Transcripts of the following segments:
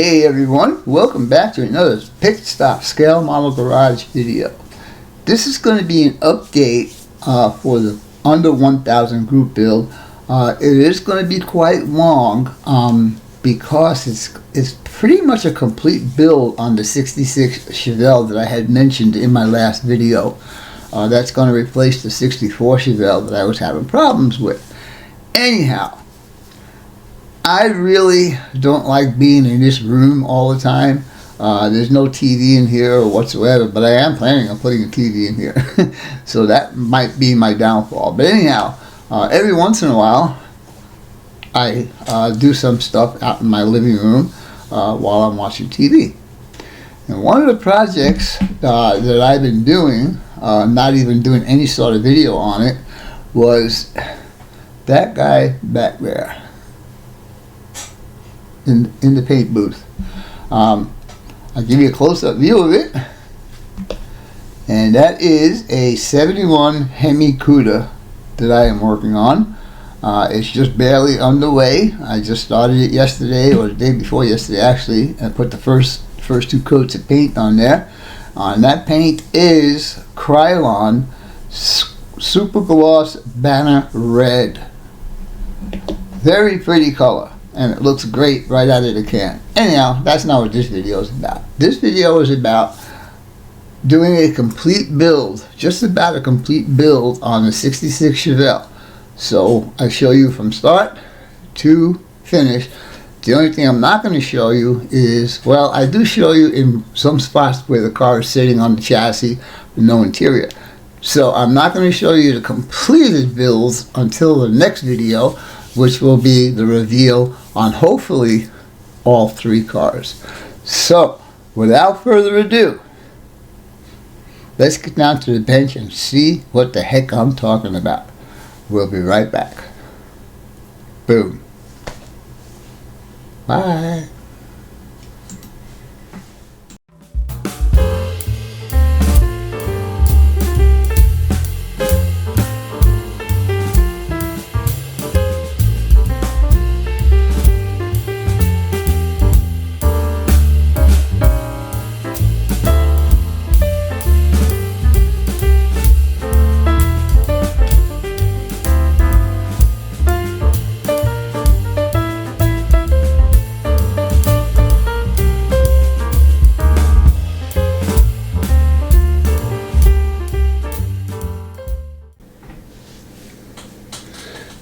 Hey everyone, welcome back to another Pick Stop Scale Model Garage video. This is going to be an update for the under 1000 group build. It is going to be quite long because it's pretty much a complete build on the 66 Chevelle that I had mentioned in my last video. That's going to replace the 64 Chevelle that I was having problems with. Anyhow, I really don't like being in this room all the time. There's no TV in here or whatsoever, but I am planning on putting a TV in here. So that might be my downfall. But anyhow, every once in a while, I do some stuff out in my living room while I'm watching TV. And one of the projects that I've been doing, not even doing any sort of video on it, was that guy back there. In the paint booth. I'll give you a close-up view of it, and that is a 71 Hemi Cuda that I am working on. It's just barely underway. I just started it yesterday, or the day before yesterday actually, and put the first two coats of paint on there. And that paint is Krylon Super Gloss Banner Red. Very pretty color, and it looks great right out of the can. Anyhow, that's not what this video is about. This video is about doing a complete build, just about a complete build on the 66 Chevelle. So I show you from start to finish. The only thing I'm not going to show you is, well, I do show you in some spots where the car is sitting on the chassis with no interior. So I'm not going to show you the completed builds until the next video, which will be the reveal on hopefully all three cars. So without further ado, let's get down to the bench and see what the heck I'm talking about. We'll be right back. Boom. Bye.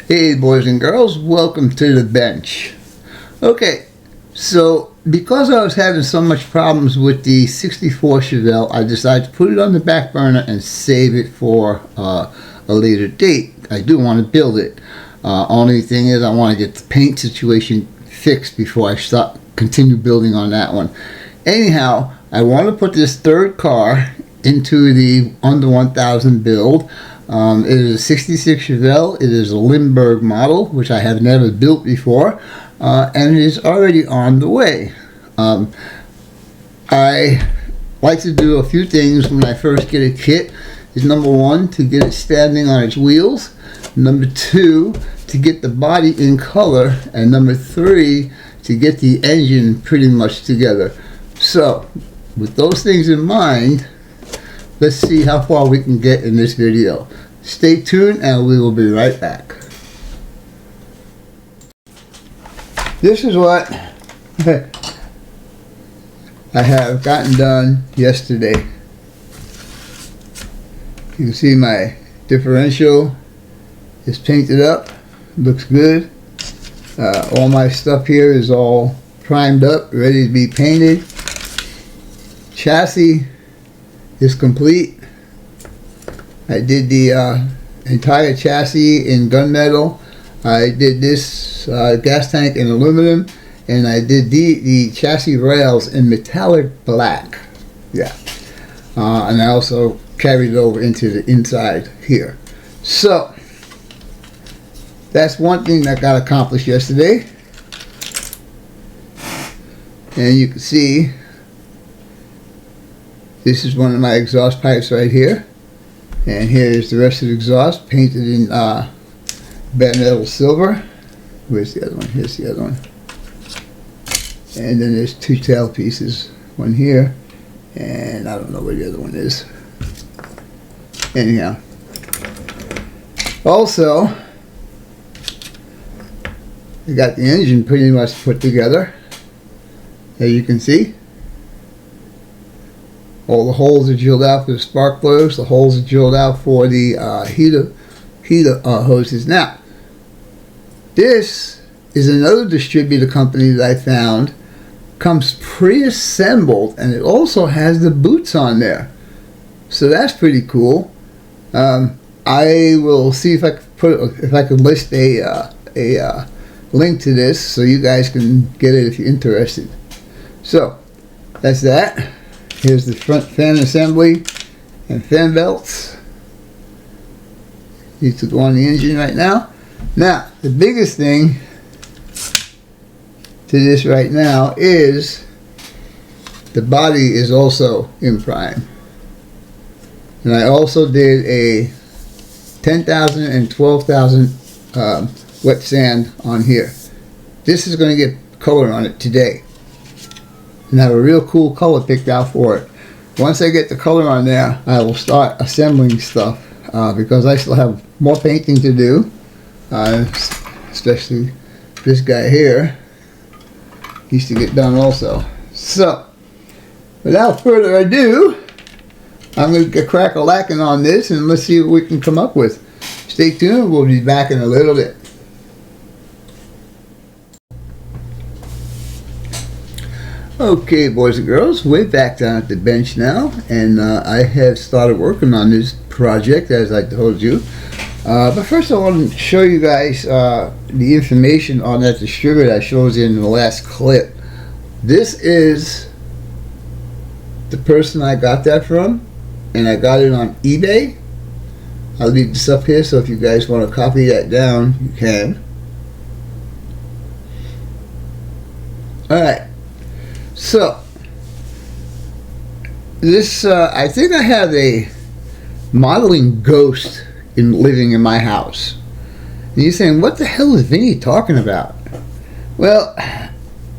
Hey boys and girls, welcome to the bench. Okay, so because I was having so much problems with the 64 Chevelle, I decided to put it on the back burner and save it for a later date. I do want to build it. Only thing is I want to get the paint situation fixed before I continue building on that one. Anyhow, I want to put this third car into the under 1000 build. It is a 66 Chevelle. It is a Limburg model, which I have never built before, and it is already on the way. I like to do a few things when I first get a kit. Is number one, to get it standing on its wheels. Number two, to get the body in color. And number three, to get the engine pretty much together. So, with those things in mind, let's see how far we can get in this video. Stay tuned and we will be right back. This is what I have gotten done yesterday. You can see my differential is painted up, looks good. All my stuff here is all primed up, ready to be painted. Chassis is complete. I did the entire chassis in gunmetal. I did this gas tank in aluminum, and I did the chassis rails in metallic black. Yeah, and I also carried it over into the inside here. So that's one thing that got accomplished yesterday. And you can see this is one of my exhaust pipes right here. And here is the rest of the exhaust, painted in bare metal silver. Where's the other one? Here's the other one. And then there's two tail pieces, one here, and I don't know where the other one is. Anyhow, also, I got the engine pretty much put together, as you can see. All the holes are drilled out for the spark plugs. The holes are drilled out for the heater hoses. Now, this is another distributor company that I found. Comes pre-assembled, and it also has the boots on there. So that's pretty cool. I will see if I can list a link to this so you guys can get it if you're interested. So that's that. Here's the front fan assembly and fan belts. Needs to go on the engine right now. Now, the biggest thing to this right now is the body is also in prime. And I also did a 10,000 and 12,000 wet sand on here. This is going to get color on it today. And have a real cool color picked out for it. Once I get the color on there, I will start assembling stuff because I still have more painting to do, especially this guy here needs to get done also. So, without further ado, I'm going to get crack-a-lacking on this and let's see what we can come up with. Stay tuned, we'll be back in a little bit. Okay, boys and girls, we're back down at the bench now, and I have started working on this project as I told you. But first I want to show you guys the information on that distributor I showed you in the last clip. This is the person I got that from, and I got it on eBay. I'll leave this up here so if you guys want to copy that down, you can. Alright. So, this, I think I have a modeling ghost living in my house. And you're saying, what the hell is Vinny talking about? Well,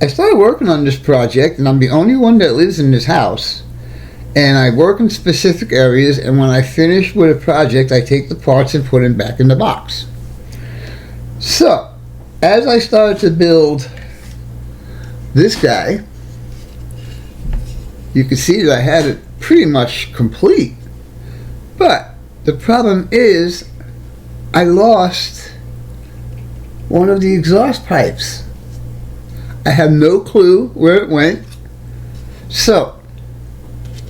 I started working on this project, and I'm the only one that lives in this house. And I work in specific areas, and when I finish with a project, I take the parts and put them back in the box. So, as I started to build this guy, you can see that I had it pretty much complete. But the problem is I lost one of the exhaust pipes. I have no clue where it went. So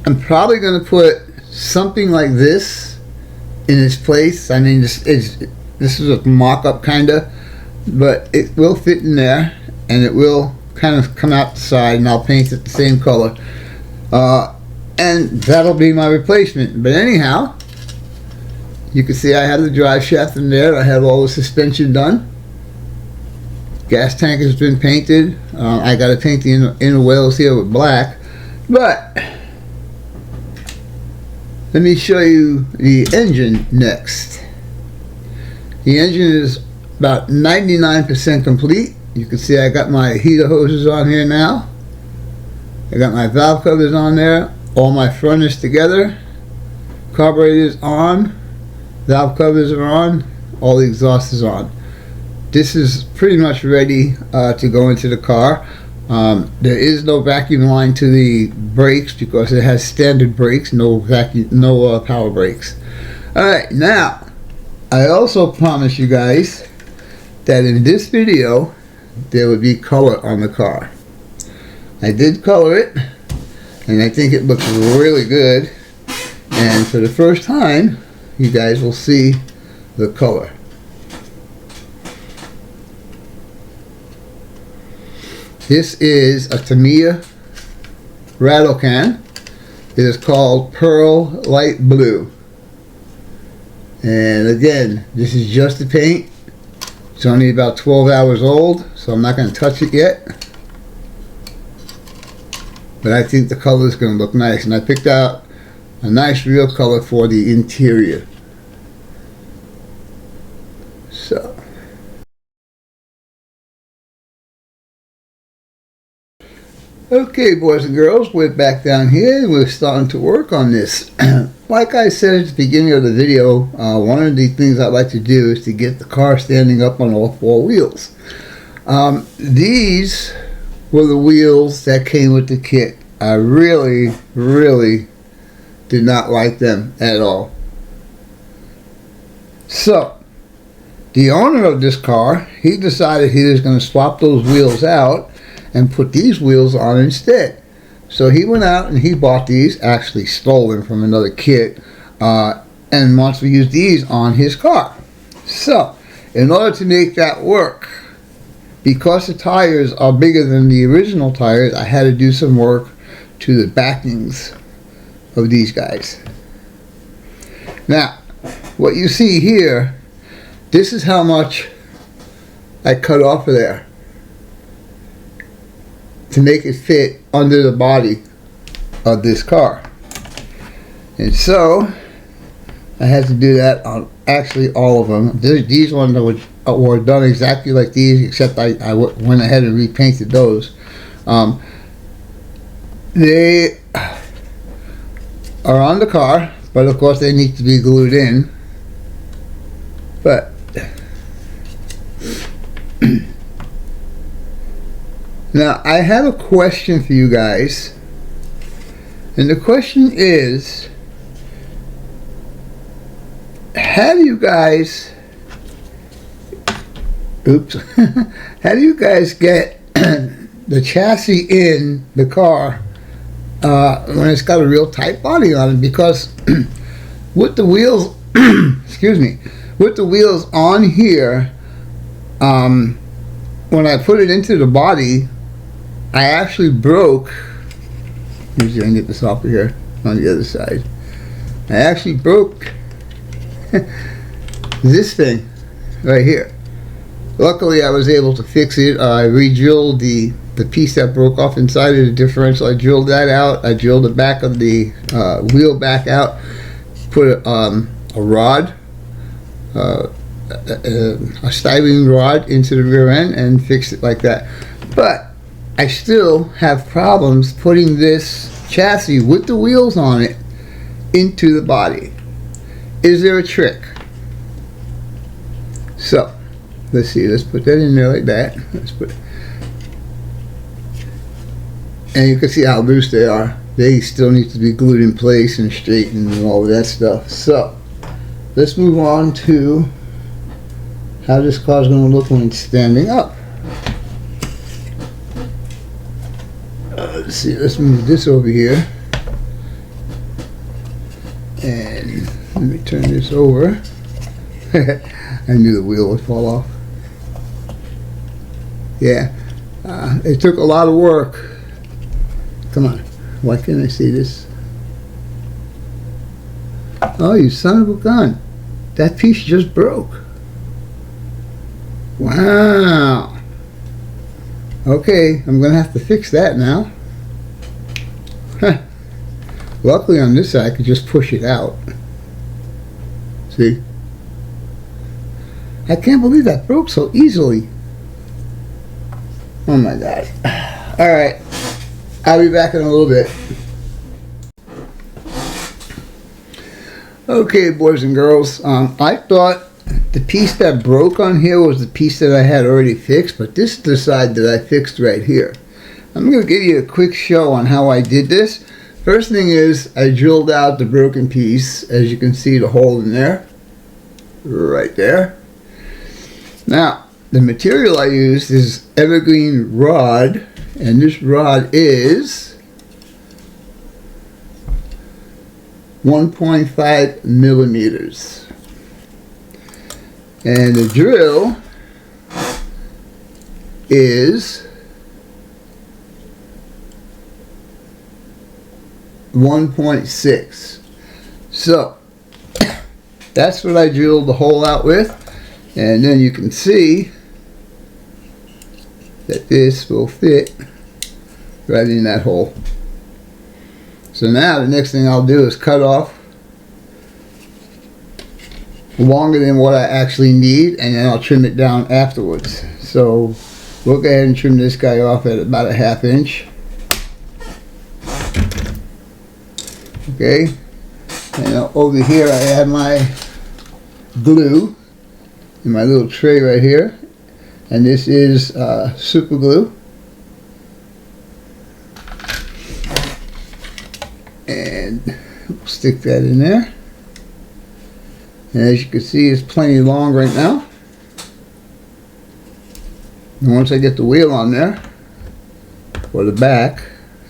I'm probably going to put something like this in its place. I mean, this is a mock-up kind of, but it will fit in there and it will kind of come out the side, and I'll paint it the same color. And that'll be my replacement. But anyhow, you can see I have the drive shaft in there. I have all the suspension done. Gas tank has been painted. I got to paint the inner wheels here with black. But let me show you the engine next. The engine is about 99% complete. You can see I got my heater hoses on here now. I got my valve covers on there. All my furnace together. Carburetor's on. Valve covers are on. All the exhaust is on. This is pretty much ready to go into the car. There is no vacuum line to the brakes because it has standard brakes, no vacuum, no power brakes. Alright, now I also promised you guys that in this video there would be color on the car. I did color it, and I think it looks really good, and for the first time you guys will see the color. This is a Tamiya rattle can. It is called Pearl Light Blue. And again, this is just the paint. It's only about 12 hours old, so I'm not going to touch it yet. But I think the color is going to look nice. And I picked out a nice real color for the interior. So. Okay, boys and girls, we're back down here and we're starting to work on this. Like I said at the beginning of the video, one of the things I'd like to do is to get the car standing up on all four wheels. These were the wheels that came with the kit. I really did not like them at all. So, the owner of this car, he decided he was going to swap those wheels out and put these wheels on instead. So he went out and he bought these, actually stolen from another kit, and wants to use these on his car. So, in order to make that work, because the tires are bigger than the original tires, I had to do some work to the backings of these guys. Now, what you see here, this is how much I cut off of there to make it fit under the body of this car. And so I had to do that on actually all of them. These ones were done exactly like these, except I went ahead and repainted those. They are on the car, but of course they need to be glued in. But now I have a question for you guys, and the question is, how do you guys how do you guys get the chassis in the car when it's got a real tight body on it? Because with the wheels excuse me, with the wheels on here, when I put it into the body, I actually broke, let me see if I can get this off of here on the other side. I actually broke this thing right here. Luckily I was able to fix it. I re-drilled the piece that broke off inside of the differential. I drilled that out. I drilled the back of the wheel back out, put a rod, a styrene rod into the rear end, and fixed it like that. But I still have problems putting this chassis with the wheels on it into the body. Is there a trick? So let's see, let's put that in there like that. Let's put, and you can see how loose they are. They still need to be glued in place and straightened and all of that stuff. So let's move on to how this car is going to look when it's standing up. Let's see, let's move this over here, and let me turn this over. I knew the wheel would fall off. Yeah, it took a lot of work. Come on, why can't I see this? Oh, you son of a gun. That piece just broke. Wow. Okay, I'm going to have to fix that now. Luckily on this side I could just push it out. See? I can't believe that broke so easily. Oh my God. Alright, I'll be back in a little bit. Okay, boys and girls, I thought the piece that broke on here was the piece that I had already fixed, but this is the side that I fixed right here. I'm going to give you a quick show on how I did this. First thing is, I drilled out the broken piece. As you can see, the hole in there, right there. Now, the material I used is evergreen rod, and this rod is 1.5 millimeters. And the drill is 1.6. So that's what I drilled the hole out with, and then you can see that this will fit right in that hole. So now the next thing I'll do is cut off longer than what I actually need, and then I'll trim it down afterwards. So we'll go ahead and trim this guy off at about a 1/2 inch. Okay, and over here I have my glue in my little tray right here, and this is super glue. And we'll stick that in there. And as you can see, it's plenty long right now. And once I get the wheel on there, or the back,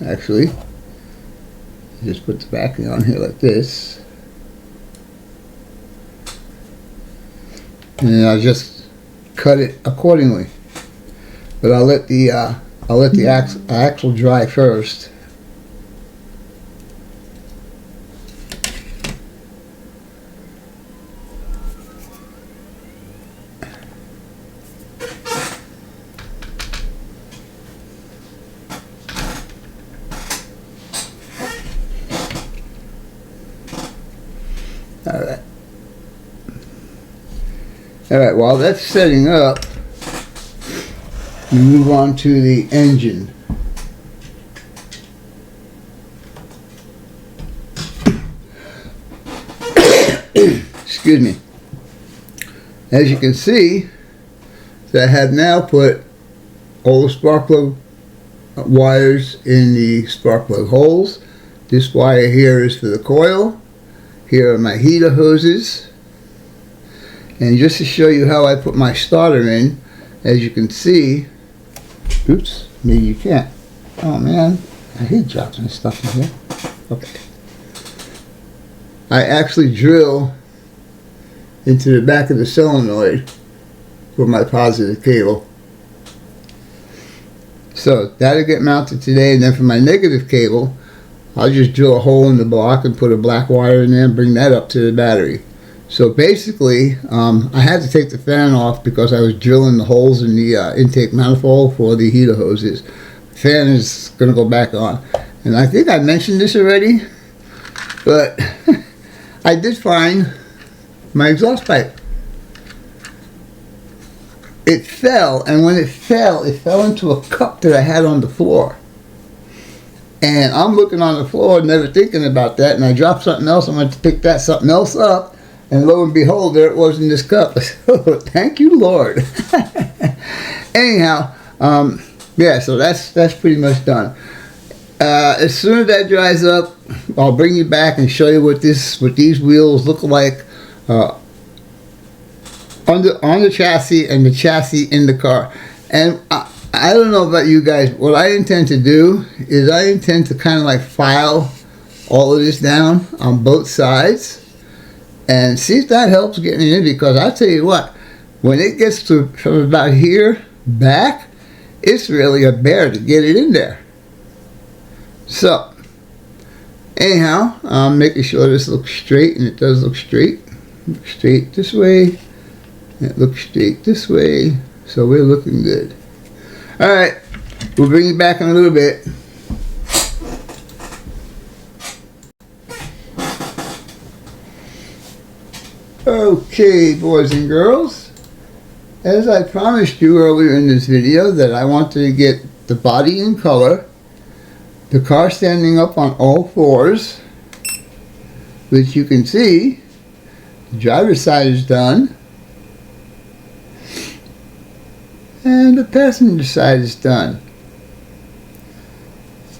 actually, just put the back on here like this. And then I'll just cut it accordingly. But I'll let the axle dry first. Alright, while that's setting up, we move on to the engine. Excuse me. As you can see, I have now put all the spark plug wires in the spark plug holes. This wire here is for the coil. Here are my heater hoses. And just to show you how I put my starter in, as you can see, oops, maybe you can't. Oh man, I hate dropping stuff in here. Okay. I actually drill into the back of the solenoid for my positive cable. So that'll get mounted today, and then for my negative cable, I'll just drill a hole in the block and put a black wire in there and bring that up to the battery. So basically, I had to take the fan off because I was drilling the holes in the intake manifold for the heater hoses. The fan is going to go back on. And I think I mentioned this already, but I did find my exhaust pipe. It fell, and when it fell into a cup that I had on the floor. And I'm looking on the floor, never thinking about that, and I dropped something else. I went to pick that something else up. And lo and behold, there it was in this cup. So, thank you, Lord. Anyhow, yeah, so that's pretty much done. As soon as that dries up, I'll bring you back and show you what these wheels look like on the chassis and the chassis in the car. And I don't know about you guys. What I intend to do is I intend to kind of like file all of this down on both sides. And see if that helps getting it in, because I'll tell you what, when it gets to from about here back, it's really a bear to get it in there. So, anyhow, I'm making sure this looks straight, and it does look straight. Look straight this way, and it looks straight this way, so we're looking good. Alright, we'll bring you back in a little bit. Okay, boys and girls, as I promised you earlier in this video that I wanted to get the body in color, the car standing up on all fours, which you can see, the driver's side is done, and the passenger side is done.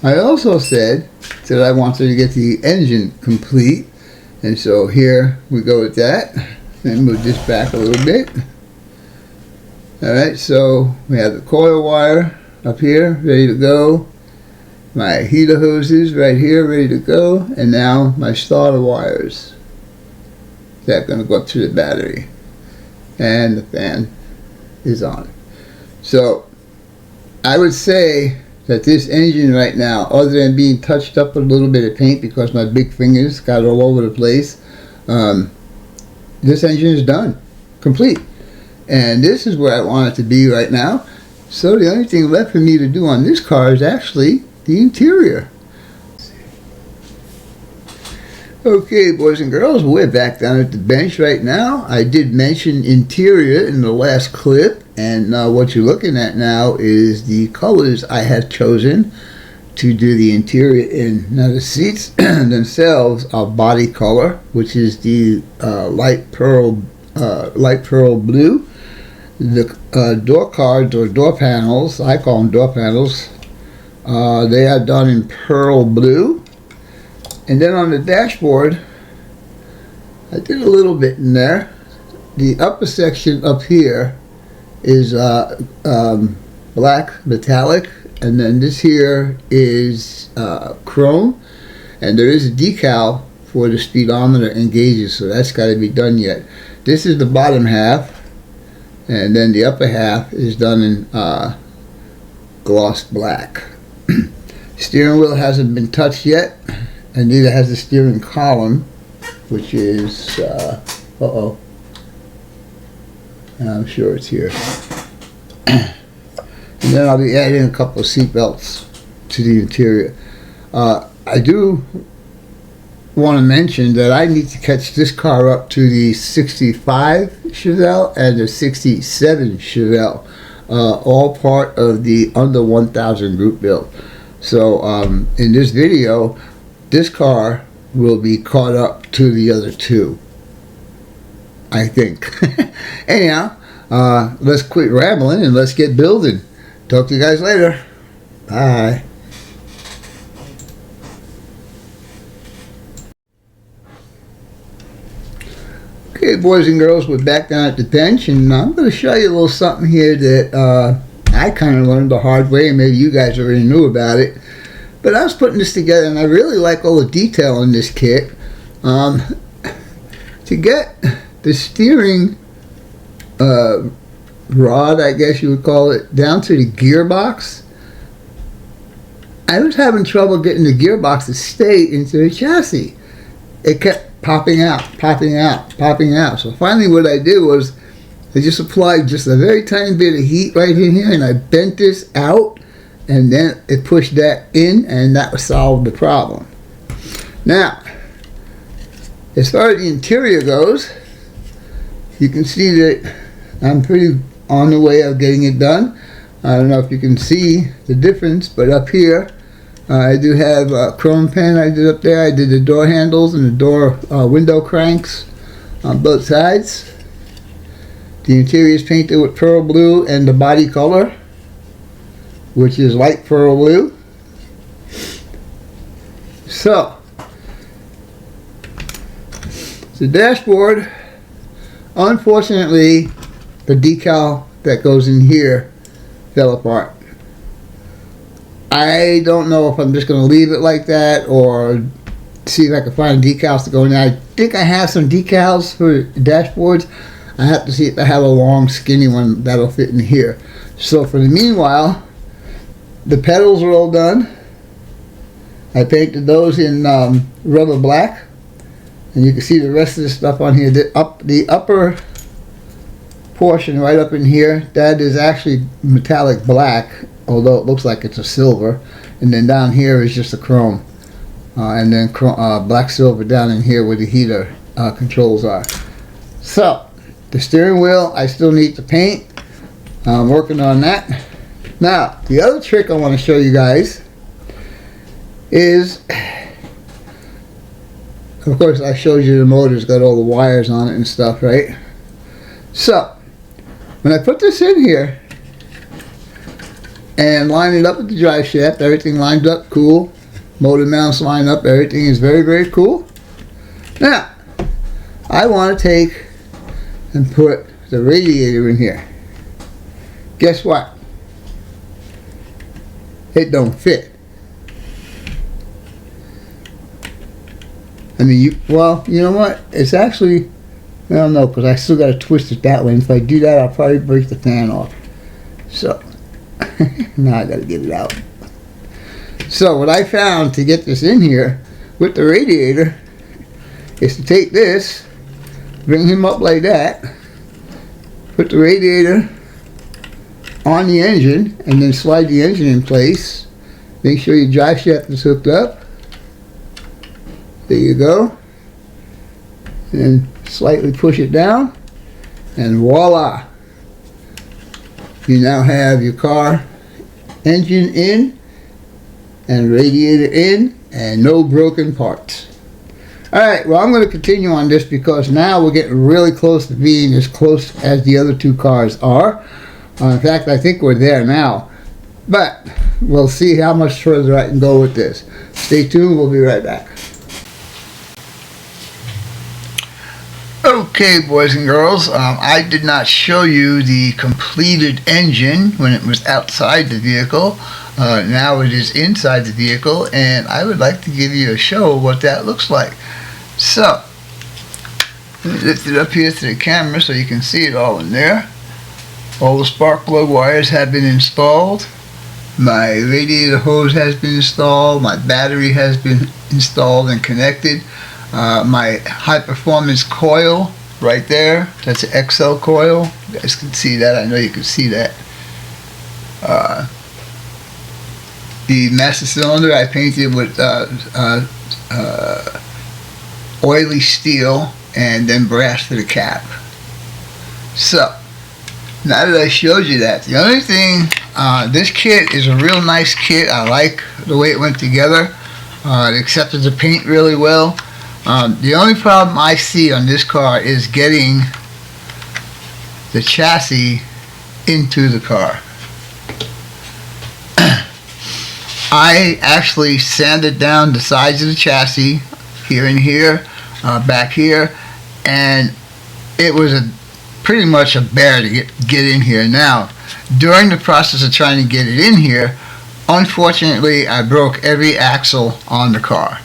I also said that I wanted to get the engine complete. And so here we go with that. And move this back a little bit. Alright, so we have the coil wire up here, ready to go. My heater hoses right here, ready to go. And now my starter wires. That's going to go up to the battery. And the fan is on. So I would say that this engine right now, other than being touched up with a little bit of paint because my big fingers got all over the place, this engine is done, complete. And this is where I want it to be right now. So the only thing left for me to do on this car is actually the interior. Okay, boys and girls, we're back down at the bench right now. I did mention interior in the last clip, and what you're looking at now is the colors I have chosen to do the interior in. Now the seats themselves are body color, which is the light pearl blue. The door cards or door panels, I call them door panels, they are done in pearl blue. And then on the dashboard, I did a little bit in there. The upper section up here is black metallic, and then this here is chrome, and there is a decal for the speedometer and gauges, so that's got to be done yet. This is the bottom half, and then the upper half is done in gloss black. Steering wheel hasn't been touched yet, and neither has the steering column, which is I'm sure it's here. And then I'll be adding a couple of seat belts to the interior. I do want to mention that I need to catch this car up to the 65 Chevelle and the 67 Chevelle, all part of the under 1,000 group build. So in this video, this car will be caught up to the other two, I think. Anyhow, let's quit rambling and let's get building. Talk to you guys later. Bye. Okay, boys and girls, we're back down at the bench, and I'm going to show you a little something here that I kind of learned the hard way, and maybe you guys already knew about it. But I was putting this together, and I really like all the detail in this kit. To get the steering rod, I guess you would call it, down to the gearbox, I was having trouble getting the gearbox to stay into the chassis. It kept popping out, popping out, popping out. So finally what I did was I just applied just a very tiny bit of heat right in here, and I bent this out, and then it pushed that in, and that solved the problem. Now, as far as the interior goes, you can see that I'm pretty on the way of getting it done. I don't know if you can see the difference, but up here I do have a chrome pen I did up there. I did the door handles and the door window cranks on both sides. The interior is painted with pearl blue, and the body color, which is light pearl blue. So the dashboard, unfortunately, the decal that goes in here fell apart. I don't know if I'm just going to leave it like that or see if I can find decals to go in there. I think I have some decals for dashboards. I have to see if I have a long skinny one that'll fit in here. So for the meanwhile, the pedals are all done. I painted those in rubber black, and you can see the rest of the stuff on here. The upper portion right up in here, that is actually metallic black, although it looks like it's a silver. And then down here is just a chrome, and then black silver down in here where the heater controls are. So the steering wheel I still need to paint. I'm working on that. Now the other trick I want to show you guys is, of course I showed you the motor's got all the wires on it and stuff, right? So when I put this in here and line it up with the drive shaft, everything lines up cool. Motor mounts line up, everything is very, very cool. Now, I want to take and put the radiator in here. Guess what? It don't fit. I mean, well, you know what? It's actually, I don't know, because I still got to twist it that way. And if I do that, I'll probably break the fan off. So, now I got to get it out. So, what I found to get this in here with the radiator is to take this, bring him up like that, put the radiator on the engine, and then slide the engine in place. Make sure your drive shaft is hooked up. There you go. And slightly push it down, and voila, you now have your car engine in and radiator in, and no broken parts. Alright, well, I'm going to continue on this because now we're getting really close to being as close as the other two cars are. In fact, I think we're there now. But we'll see how much further I can go with this. Stay tuned, we'll be right back. Okay, boys and girls, I did not show you the completed engine when it was outside the vehicle. Now it is inside the vehicle, and I would like to give you a show of what that looks like. So, let me lift it up here to the camera so you can see it all in there. All the spark plug wires have been installed. My radiator hose has been installed. My battery has been installed and connected. My high performance coil right there, that's an XL coil. You guys can see that. I know you can see that. The master cylinder I painted with oily steel and then brass for the cap. So now that I showed you that, the only thing, this kit is a real nice kit. I like the way it went together. It accepted the paint really well. The only problem I see on this car is getting the chassis into the car. I actually sanded down the sides of the chassis here and here, back here, and it was pretty much a bear to get in here. Now, during the process of trying to get it in here, unfortunately I broke every axle on the car.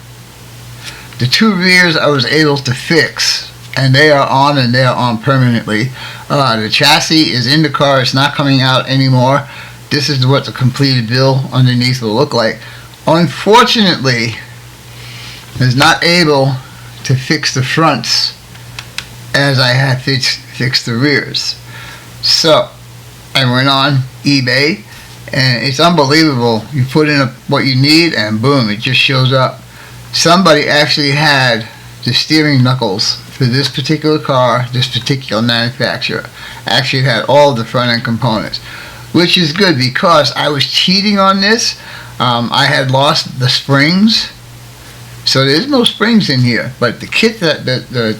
The two rears I was able to fix, and they are on, and they are on permanently. The chassis is in the car, it's not coming out anymore. This is what the completed build underneath will look like. Unfortunately, I was not able to fix the fronts as I had fixed the rears. So I went on eBay, and it's unbelievable. You put in what you need and boom, it just shows up. Somebody actually had the steering knuckles for this particular car, this particular manufacturer. Actually had all of the front end components, which is good because I was cheating on this. I had lost the springs, so there's no springs in here, but the kit that the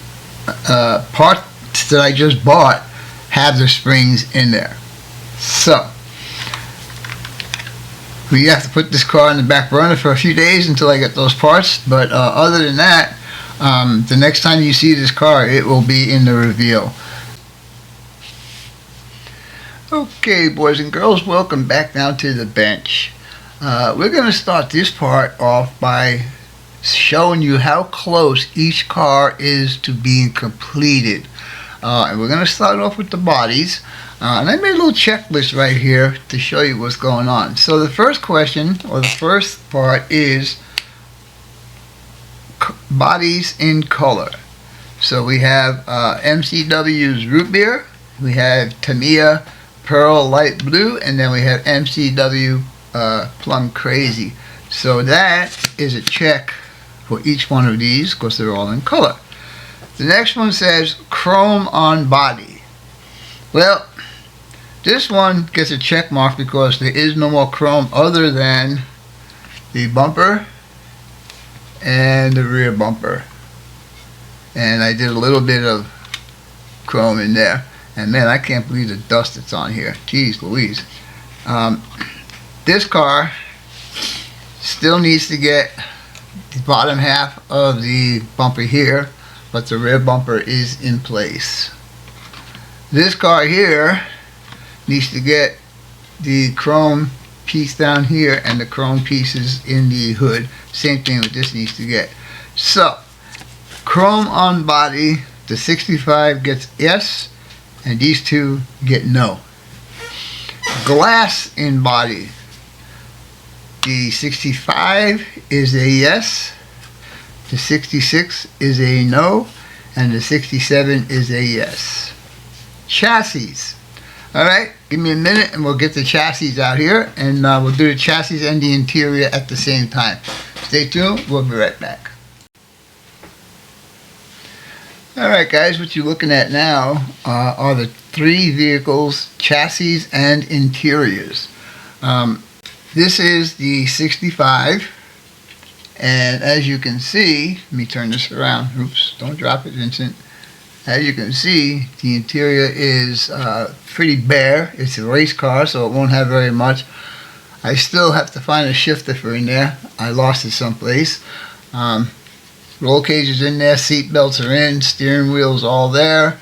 parts that I just bought have the springs in there. So we have to put this car in the back burner for a few days until I get those parts, but other than that, the next time you see this car, it will be in the reveal. Okay, boys and girls, welcome back now to the bench. We're going to start this part off by showing you how close each car is to being completed. And we're going to start off with the bodies. And I made a little checklist right here to show you what's going on. So the first question, or the first part, is bodies in color. So we have MCW's Root Beer, we have Tamiya Pearl Light Blue, and then we have MCW Plum Crazy. So that is a check for each one of these because they're all in color. The next one says Chrome on Body. Well, this one gets a check mark because there is no more chrome other than the bumper and the rear bumper. And I did a little bit of chrome in there. And man, I can't believe the dust that's on here. Jeez Louise. This car still needs to get the bottom half of the bumper here, but the rear bumper is in place. This car here needs to get the chrome piece down here and the chrome pieces in the hood. Same thing with this needs to get. So, chrome on body, the 65 gets yes, and these two get no. Glass in body, the 65 is a yes, the 66 is a no, and the 67 is a yes. Chassis. Alright, give me a minute and we'll get the chassis out here, and we'll do the chassis and the interior at the same time. Stay tuned, we'll be right back. Alright guys, what you're looking at now are the three vehicles, chassis and interiors. This is the 65, and as you can see, let me turn this around. Oops, don't drop it, Vincent. As you can see, the interior is pretty bare. It's a race car, so it won't have very much. I still have to find a shifter for in there. I lost it someplace. Roll cage is in there, seat belts are in, steering wheel's all there.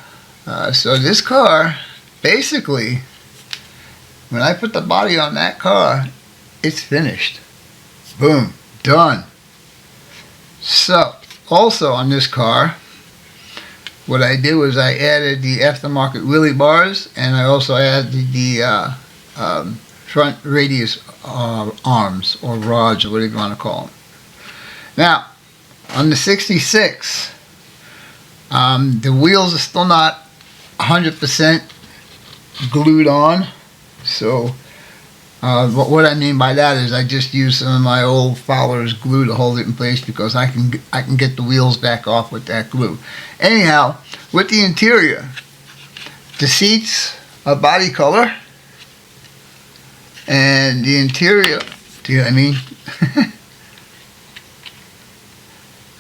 So this car, basically, when I put the body on that car, it's finished. Boom, done. So, also on this car, what I did was I added the aftermarket wheelie bars, and I also added the front radius arms, or rods, or whatever you want to call them. Now, on the 66, the wheels are still not 100% glued on. So what I mean by that is I just use some of my old Fowler's glue to hold it in place, because I can get the wheels back off with that glue. Anyhow, with the interior, the seats are body color, and the interior, do you know what I mean?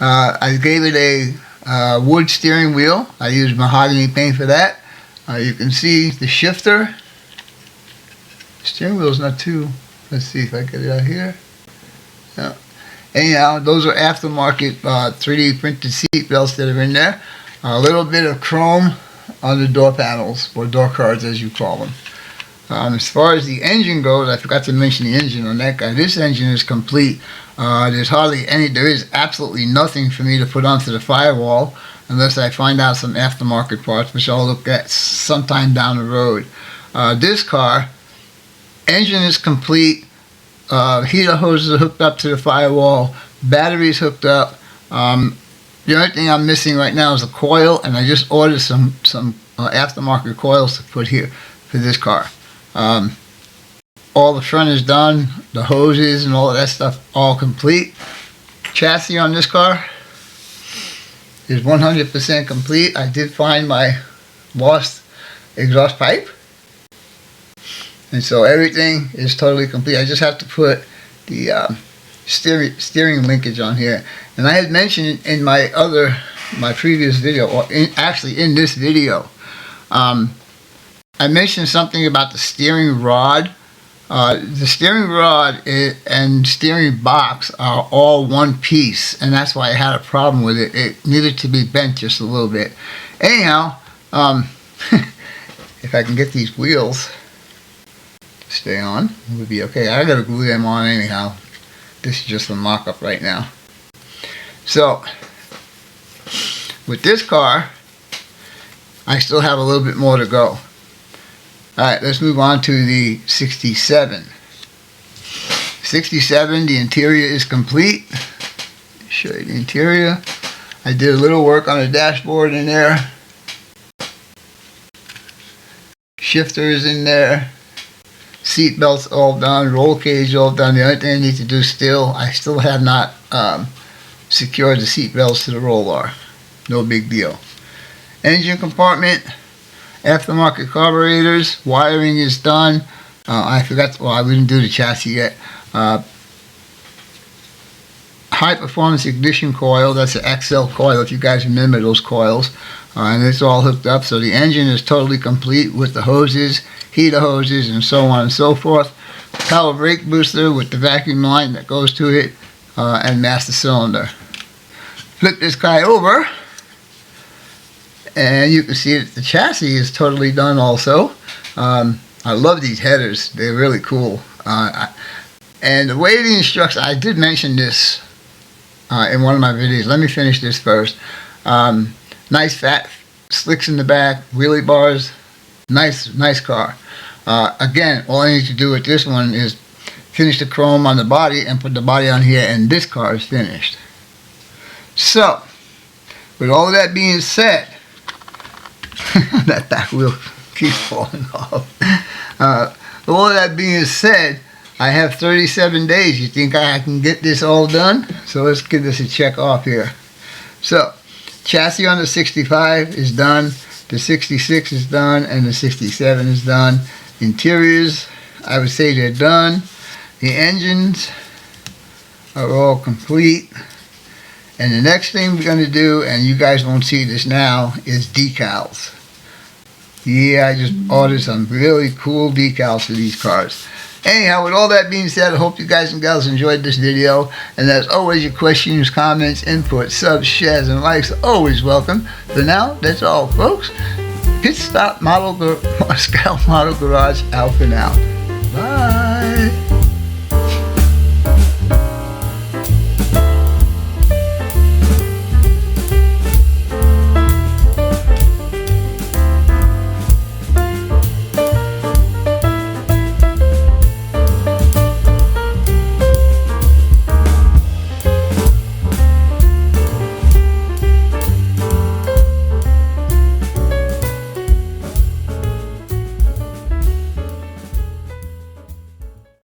I gave it a wood steering wheel. I used mahogany paint for that. You can see the shifter. Steering wheel is not too, let's see if I get it out here. Yeah. Anyhow, those are aftermarket 3D printed seat belts that are in there. A little bit of chrome on the door panels, or door cards as you call them. As far as the engine goes, I forgot to mention the engine on that guy. This engine is complete. There is absolutely nothing for me to put onto the firewall unless I find out some aftermarket parts, which I'll look at sometime down the road. This car, engine is complete. Heater hoses are hooked up to the firewall. Batteries hooked up. The only thing I'm missing right now is a coil, and I just ordered some aftermarket coils to put here for this car. All the front is done, the hoses and all of that stuff all complete. Chassis on this car is 100% complete. I did find my lost exhaust pipe, and so everything is totally complete. I just have to put the steering linkage on here. And I had mentioned in my previous video, or actually in this video, I mentioned something about the steering rod. The steering rod and steering box are all one piece, and that's why I had a problem with it. It needed to be bent just a little bit. Anyhow, if I can get these wheels to stay on, it would be okay. I gotta glue them on anyhow. This is just a mock-up right now. So, with this car, I still have a little bit more to go. Alright, let's move on to the 67. 67, the interior is complete. Show you the interior. I did a little work on the dashboard in there. Shifter is in there. Seat belts all done. Roll cage all done. The only thing I need to do I still have not secured the seat belts to the roll bar. No big deal. Engine compartment. Aftermarket carburetors, wiring is done. I didn't do the chassis yet. High performance ignition coil, that's an XL coil if you guys remember those coils. And it's all hooked up, so the engine is totally complete with the hoses, heater hoses, and so on and so forth. Power brake booster with the vacuum line that goes to it, and master cylinder. Flip this guy over, and you can see that the chassis is totally done also. I love these headers. They're really cool. And the way the instructions, I did mention this in one of my videos. Let me finish this first. Nice fat slicks in the back, wheelie bars. Nice car. Again, all I need to do with this one is finish the chrome on the body and put the body on here, and this car is finished. So, with all that being said, that back wheel keeps falling off. All that being said, I have 37 days. You think I can get this all done? So let's give this a check off here. So, chassis on the 65 is done, the 66 is done, and the 67 is done. Interiors, I would say they're done. The engines are all complete. And the next thing we're going to do, and you guys won't see this now, is decals. Yeah, I just ordered some really cool decals for these cars. Anyhow, with all that being said, I hope you guys and gals enjoyed this video. And as always, your questions, comments, input, subs, shares, and likes are always welcome. For now, that's all, folks. Pit Stop Model Scout Model Garage out for now. Bye.